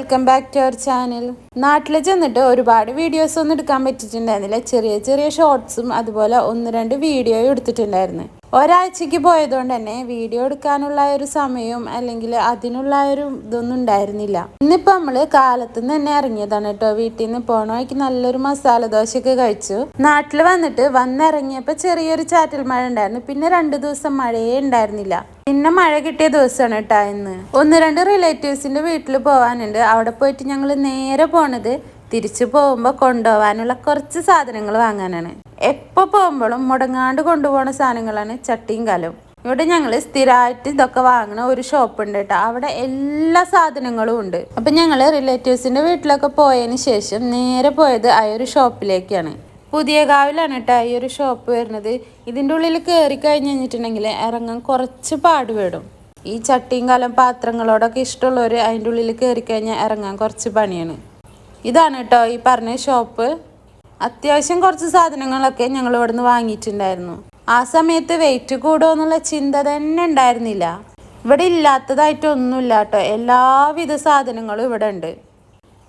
Welcome back to our channel. നാട്ടിൽ ചെന്നിട്ട് ഒരുപാട് വീഡിയോസ് ഒന്നും എടുക്കാൻ പറ്റിയിട്ടുണ്ടായിരുന്നില്ല. ചെറിയ ചെറിയ ഷോർട്സും അതുപോലെ ഒന്ന് രണ്ട് വീഡിയോയും എടുത്തിട്ടുണ്ടായിരുന്നു. ഒരാഴ്ചക്ക് പോയതുകൊണ്ട് തന്നെ വീഡിയോ എടുക്കാനുള്ള ഒരു സമയവും അല്ലെങ്കിൽ അതിനുള്ള ഒരു ഇതൊന്നും ഉണ്ടായിരുന്നില്ല. ഇന്നിപ്പോൾ നമ്മൾ കാലത്തുനിന്ന് തന്നെ ഇറങ്ങിയതാണ് കേട്ടോ. വീട്ടിൽ നിന്ന് പോണ വഴിക്ക് നല്ലൊരു മസാല ദോശയൊക്കെ കഴിച്ചു. നാട്ടിൽ വന്നിറങ്ങിയപ്പോൾ ചെറിയൊരു ചാറ്റൽ മഴ ഉണ്ടായിരുന്നു. പിന്നെ 2 ദിവസം മഴയേ ഉണ്ടായിരുന്നില്ല. പിന്നെ മഴ കിട്ടിയ ദിവസമാണ് കേട്ടോ ഇന്ന്. ഒന്ന് രണ്ട് റിലേറ്റീവ്സിൻ്റെ വീട്ടിൽ പോകാനുണ്ട്. അവിടെ പോയിട്ട് ഞങ്ങൾ നേരെ പോണത് തിരിച്ചു പോകുമ്പോൾ കൊണ്ടുപോകാനുള്ള കുറച്ച് സാധനങ്ങൾ വാങ്ങാനാണ്. എപ്പോൾ പോകുമ്പോഴും മുടങ്ങാണ്ട് കൊണ്ടുപോകുന്ന സാധനങ്ങളാണ് ചട്ടിയും കലവും. ഇവിടെ ഞങ്ങൾ സ്ഥിരമായിട്ട് ഇതൊക്കെ വാങ്ങണ ഒരു ഷോപ്പ് ഉണ്ട് കേട്ടോ. അവിടെ എല്ലാ സാധനങ്ങളും ഉണ്ട്. അപ്പം ഞങ്ങൾ റിലേറ്റീവ്സിൻ്റെ വീട്ടിലൊക്കെ പോയതിന് ശേഷം നേരെ പോയത് ആ ഒരു ഷോപ്പിലേക്കാണ്. പുതിയ കാവിലാണ് കേട്ടോ ഈ ഒരു ഷോപ്പ് വരുന്നത്. ഇതിൻ്റെ ഉള്ളിൽ കയറി കഴിഞ്ഞിട്ടുണ്ടെങ്കിൽ ഇറങ്ങാൻ കുറച്ച് പാടുപെടും. ഈ ചട്ടിയും കലം പാത്രങ്ങളോടൊക്കെ ഇഷ്ടമുള്ളവർ അതിൻ്റെ ഉള്ളിൽ കയറി കഴിഞ്ഞാൽ ഇറങ്ങാൻ കുറച്ച് പണിയാണ്. ഇതാണ് കേട്ടോ ഈ പറഞ്ഞ ഷോപ്പ്. അത്യാവശ്യം കുറച്ച് സാധനങ്ങളൊക്കെ ഞങ്ങൾ ഇവിടുന്ന് വാങ്ങിയിട്ടുണ്ടായിരുന്നു. ആ സമയത്ത് വെയിറ്റ് കൂടുമോ എന്നുള്ള ചിന്ത തന്നെ ഉണ്ടായിരുന്നില്ല. ഇവിടെ ഇല്ലാത്തതായിട്ടൊന്നുമില്ല കേട്ടോ. എല്ലാവിധ സാധനങ്ങളും ഇവിടെ ഉണ്ട്.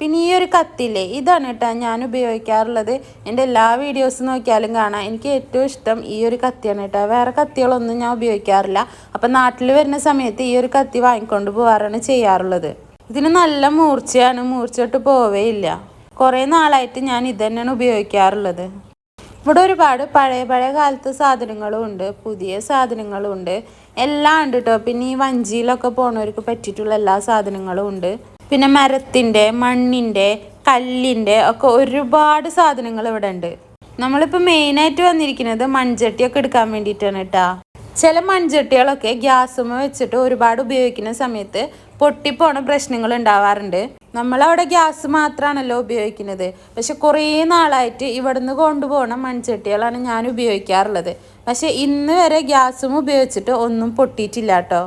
പിന്നെ ഈ ഒരു കത്തില്ലേ, ഇതാണ് കേട്ടോ ഞാൻ ഉപയോഗിക്കാറുള്ളത്. എൻ്റെ എല്ലാ വീഡിയോസ് നോക്കിയാലും കാണാം. എനിക്ക് ഏറ്റവും ഇഷ്ടം ഈ ഒരു കത്തിയാണ് കേട്ടോ. വേറെ കത്തികളൊന്നും ഞാൻ ഉപയോഗിക്കാറില്ല. അപ്പം നാട്ടിൽ വരുന്ന സമയത്ത് ഈ ഒരു കത്തി വാങ്ങിക്കൊണ്ട് പോകാറാണ് ചെയ്യാറുള്ളത്. ഇതിന് നല്ല മൂർച്ചയാണ്, മൂർച്ചയിട്ട് പോവേയില്ല. കുറേ നാളായിട്ട് ഞാൻ ഇത് തന്നെയാണ് ഉപയോഗിക്കാറുള്ളത്. ഇവിടെ ഒരുപാട് പഴയ കാലത്തെ സാധനങ്ങളും ഉണ്ട്, പുതിയ സാധനങ്ങളും ഉണ്ട്, എല്ലാം ഉണ്ട് കേട്ടോ. പിന്നെ ഈ വഞ്ചിയിലൊക്കെ പോണവർക്ക് പറ്റിയിട്ടുള്ള എല്ലാ സാധനങ്ങളും ഉണ്ട്. പിന്നെ മരത്തിൻ്റെ, മണ്ണിൻ്റെ, കല്ലിൻ്റെ ഒക്കെ ഒരുപാട് സാധനങ്ങൾ ഇവിടെ ഉണ്ട്. നമ്മളിപ്പോൾ മെയിനായിട്ട് വന്നിരിക്കുന്നത് മൺചട്ടിയൊക്കെ എടുക്കാൻ വേണ്ടിയിട്ടാണ് കേട്ടോ. ചില മൺചട്ടികളൊക്കെ ഗ്യാസുമ്മ വെച്ചിട്ട് ഒരുപാട് ഉപയോഗിക്കുന്ന സമയത്ത് പൊട്ടിപ്പോണ പ്രശ്നങ്ങൾ ഉണ്ടാവാറുണ്ട്. നമ്മളവിടെ ഗ്യാസ് മാത്രമാണല്ലോ ഉപയോഗിക്കുന്നത്. പക്ഷെ കുറേ നാളായിട്ട് ഇവിടുന്ന് കൊണ്ടുപോകണ മൺചട്ടികളാണ് ഞാൻ ഉപയോഗിക്കാറുള്ളത്. പക്ഷെ ഇന്ന് വരെ ഗ്യാസും ഉപയോഗിച്ചിട്ട് ഒന്നും പൊട്ടിയിട്ടില്ല കേട്ടോ.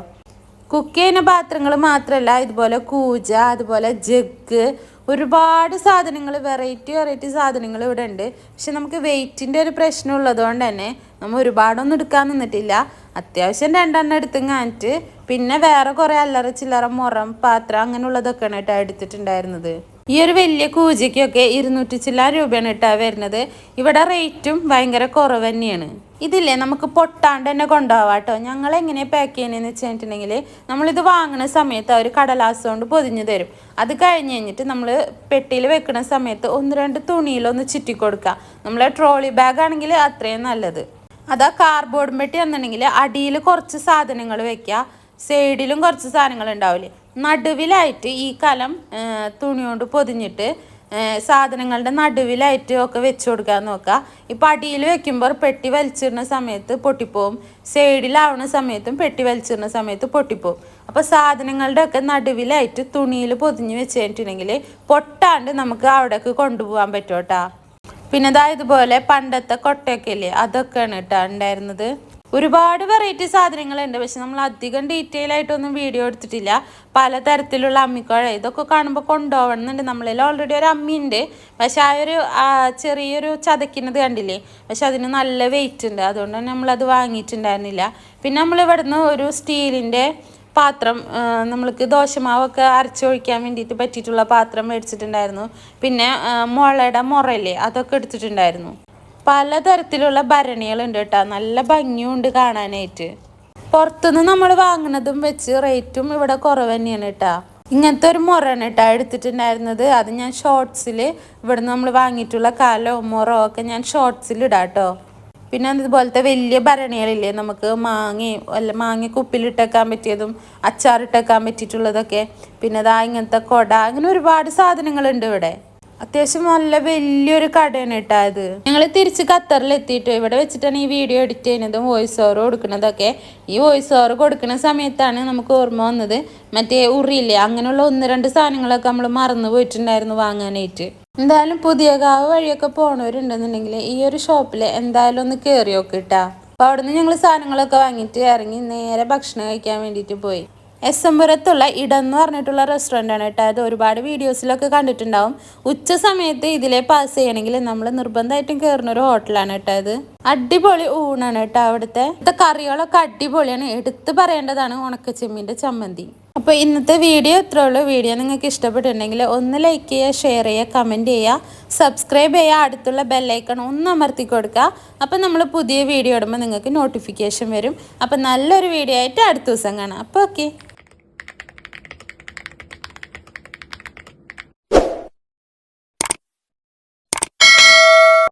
കുക്ക് ചെയ്യുന്ന പാത്രങ്ങൾ മാത്രമല്ല, ഇതുപോലെ കൂജ, അതുപോലെ ജഗ്, ഒരുപാട് സാധനങ്ങൾ, വെറൈറ്റി സാധനങ്ങൾ ഇവിടെ ഉണ്ട്. പക്ഷെ നമുക്ക് വെയിറ്റിൻ്റെ ഒരു പ്രശ്നം ഉള്ളതുകൊണ്ട് തന്നെ നമ്മൾ ഒരുപാടൊന്നും എടുക്കാൻ നിന്നിട്ടില്ല. അത്യാവശ്യം 2 എടുത്തും കാണിട്ട് പിന്നെ വേറെ കുറേ അല്ലറ ചില്ലറ മുറം പാത്രം അങ്ങനെയുള്ളതൊക്കെയാണ് കേട്ടോ എടുത്തിട്ടുണ്ടായിരുന്നത്. ഈ ഒരു വലിയ കൂജയ്ക്കൊക്കെ 200 ചില്ലാൻ രൂപയാണ് കേട്ടോ വരുന്നത്. ഇവിടെ റേറ്റും ഭയങ്കര കുറവ് തന്നെയാണ്. ഇതില്ലേ നമുക്ക് പൊട്ടാണ്ട് തന്നെ കൊണ്ടുപോകാം കേട്ടോ. ഞങ്ങൾ എങ്ങനെയാണ് പാക്ക് ചെയ്യുന്നതെന്ന് വെച്ചിട്ടുണ്ടെങ്കിൽ നമ്മളിത് വാങ്ങുന്ന സമയത്ത് അവർ കടലാസ് കൊണ്ട് പൊതിഞ്ഞ് തരും. അത് കഴിഞ്ഞിട്ട് നമ്മൾ പെട്ടിയിൽ വെക്കുന്ന സമയത്ത് 1-2 തുണിയിലൊന്ന് ചുറ്റി കൊടുക്കുക. നമ്മൾ ട്രോളി ബാഗ് ആണെങ്കിൽ അത്രയും നല്ലത്. അതാ കാർഡ്ബോർഡ് പെട്ടി എന്നുണ്ടെങ്കിൽ അടിയിൽ കുറച്ച് സാധനങ്ങൾ വെക്കുക, സൈഡിലും കുറച്ച് സാധനങ്ങൾ ഉണ്ടാവില്ലേ, നടുവിലായിട്ട് ഈ കലം തുണി കൊണ്ട് പൊതിഞ്ഞിട്ട് സാധനങ്ങളുടെ നടുവിലായിട്ട് ഒക്കെ വെച്ച് കൊടുക്കാൻ നോക്കുക. ഇപ്പം അടിയിൽ വെക്കുമ്പോൾ പെട്ടി വലിച്ചിടുന്ന സമയത്ത് പൊട്ടിപ്പോവും, സൈഡിലാവുന്ന സമയത്തും പെട്ടി വലിച്ചിടുന്ന സമയത്ത് പൊട്ടിപ്പോവും. അപ്പോൾ സാധനങ്ങളുടെ ഒക്കെ നടുവിലായിട്ട് തുണിയിൽ പൊതിഞ്ഞ് വെച്ച് കഴിഞ്ഞിട്ടുണ്ടെങ്കിൽ പൊട്ടാണ്ട് നമുക്ക് അവിടേക്ക് കൊണ്ടുപോകാൻ പറ്റും കേട്ടോ. പിന്നെ ഇതുപോലെ പണ്ടത്തെ കൊട്ടയൊക്കെ ഇല്ലേ, അതൊക്കെയാണ് കേട്ടോ ഉണ്ടായിരുന്നത്. ഒരുപാട് വെറൈറ്റി സാധനങ്ങളുണ്ട്. പക്ഷെ നമ്മൾ അധികം ഡീറ്റെയിൽ ആയിട്ടൊന്നും വീഡിയോ എടുത്തിട്ടില്ല. പലതരത്തിലുള്ള അമ്മിക്കുഴ ഇതൊക്കെ കാണുമ്പോൾ കൊണ്ടുപോകണമെന്നുണ്ട്. നമ്മളിൽ ഓൾറെഡി ഒരു അമ്മിയുണ്ട്. പക്ഷെ ആ ഒരു ചെറിയൊരു ചതക്കുന്നത് കണ്ടില്ലേ, പക്ഷെ അതിന് നല്ല വെയിറ്റ് ഉണ്ട്. അതുകൊണ്ട് തന്നെ നമ്മളത് വാങ്ങിയിട്ടുണ്ടായിരുന്നില്ല. പിന്നെ നമ്മൾ ഇവിടുന്ന് ഒരു സ്റ്റീലിൻ്റെ പാത്രം, നമ്മൾക്ക് ദോശമാവൊക്കെ അരച്ചൊഴിക്കാൻ വേണ്ടിയിട്ട് പറ്റിയിട്ടുള്ള പാത്രം മേടിച്ചിട്ടുണ്ടായിരുന്നു. പിന്നെ മുളയുടെ മുറയില്ലേ, അതൊക്കെ എടുത്തിട്ടുണ്ടായിരുന്നു. പലതരത്തിലുള്ള ഭരണികളുണ്ട് കേട്ടോ. നല്ല ഭംഗിയുണ്ട് കാണാനായിട്ട്. പുറത്തുനിന്ന് നമ്മൾ വാങ്ങുന്നതും വെച്ച് റേറ്റും ഇവിടെ കുറവ് തന്നെയാണ് കേട്ടോ. ഇങ്ങനത്തെ ഒരു മുറയാണ് കേട്ടോ എടുത്തിട്ടുണ്ടായിരുന്നത്. അത് ഞാൻ ഷോർട്സിൽ ഇവിടുന്ന് നമ്മൾ വാങ്ങിയിട്ടുള്ള കലവും മുറവും ഒക്കെ ഞാൻ ഷോർട്സിൽ ഇടാം കേട്ടോ. പിന്നെ അതുപോലത്തെ വലിയ ഭരണികളില്ലേ, നമുക്ക് മാങ്ങ ഉപ്പിലിട്ടേക്കാൻ പറ്റിയതും അച്ചാറിട്ടേക്കാൻ പറ്റിയിട്ടുള്ളതൊക്കെ. പിന്നെ ഇങ്ങനത്തെ കൊട, അങ്ങനെ ഒരുപാട് സാധനങ്ങളുണ്ട് ഇവിടെ. അത്യാവശ്യം നല്ല വലിയൊരു കടയാണ് കേട്ടോ ഇത്. ഞങ്ങൾ തിരിച്ച് ഖത്തറിൽ എത്തിയിട്ട് ഇവിടെ വെച്ചിട്ടാണ് ഈ വീഡിയോ എഡിറ്റ് ചെയ്യുന്നതും വോയിസ് ഓവർ കൊടുക്കുന്നതൊക്കെ. ഈ വോയിസ് ഓവർ കൊടുക്കുന്ന സമയത്താണ് നമുക്ക് ഓർമ്മ വന്നത് മറ്റേ ഉറിയില്ലേ, അങ്ങനെയുള്ള 1-2 സാധനങ്ങളൊക്കെ നമ്മൾ മറന്നു പോയിട്ടുണ്ടായിരുന്നു വാങ്ങാനായിട്ട്. എന്തായാലും പുതിയ കാവ് വഴിയൊക്കെ പോണവരുണ്ടെന്നുണ്ടെങ്കിൽ ഈ ഒരു ഷോപ്പിൽ എന്തായാലും ഒന്ന് കയറി നോക്ക് കേട്ടോ. അപ്പോൾ അവിടെ നിന്ന് ഞങ്ങൾ സാധനങ്ങളൊക്കെ വാങ്ങിയിട്ട് ഇറങ്ങി നേരെ ഭക്ഷണം കഴിക്കാൻ വേണ്ടിയിട്ട് പോയി. എസ്എംപുരത്തുള്ള ഇടം പറഞ്ഞിട്ടുള്ള റെസ്റ്റോറൻ്റാണ് കേട്ടോ. അത് ഒരുപാട് വീഡിയോസിലൊക്കെ കണ്ടിട്ടുണ്ടാവും. ഉച്ച സമയത്ത് ഇതിലെ പാസ് ചെയ്യണമെങ്കിൽ നമ്മൾ നിർബന്ധമായിട്ടും കയറുന്ന ഒരു ഹോട്ടലാണ് കേട്ടോ ഇത്. അടിപൊളി ഊണാണ് കേട്ടോ അവിടുത്തെ. കറികളൊക്കെ അടിപൊളിയാണ്. എടുത്ത് പറയേണ്ടതാണ് ഉണക്കച്ചെമ്മീൻ്റെ ചമ്മന്തി. അപ്പോൾ ഇന്നത്തെ വീഡിയോ ഇത്രേ ഉള്ളൂ. വീഡിയോ നിങ്ങൾക്ക് ഇഷ്ടപ്പെട്ടിട്ടുണ്ടെങ്കിൽ ഒന്ന് ലൈക്ക് ചെയ്യുക, ഷെയർ ചെയ്യുക, കമൻറ്റ് ചെയ്യുക, സബ്സ്ക്രൈബ് ചെയ്യുക, അടുത്തുള്ള ബെല്ലൈക്കൺ ഒന്ന് അമർത്തി കൊടുക്കുക. അപ്പോൾ നമ്മൾ പുതിയ വീഡിയോ ഇടുമ്പോൾ നിങ്ങൾക്ക് നോട്ടിഫിക്കേഷൻ വരും. അപ്പോൾ നല്ലൊരു വീഡിയോ ആയിട്ട് അടുത്ത ദിവസം കാണാം. അപ്പോൾ ഓക്കെ.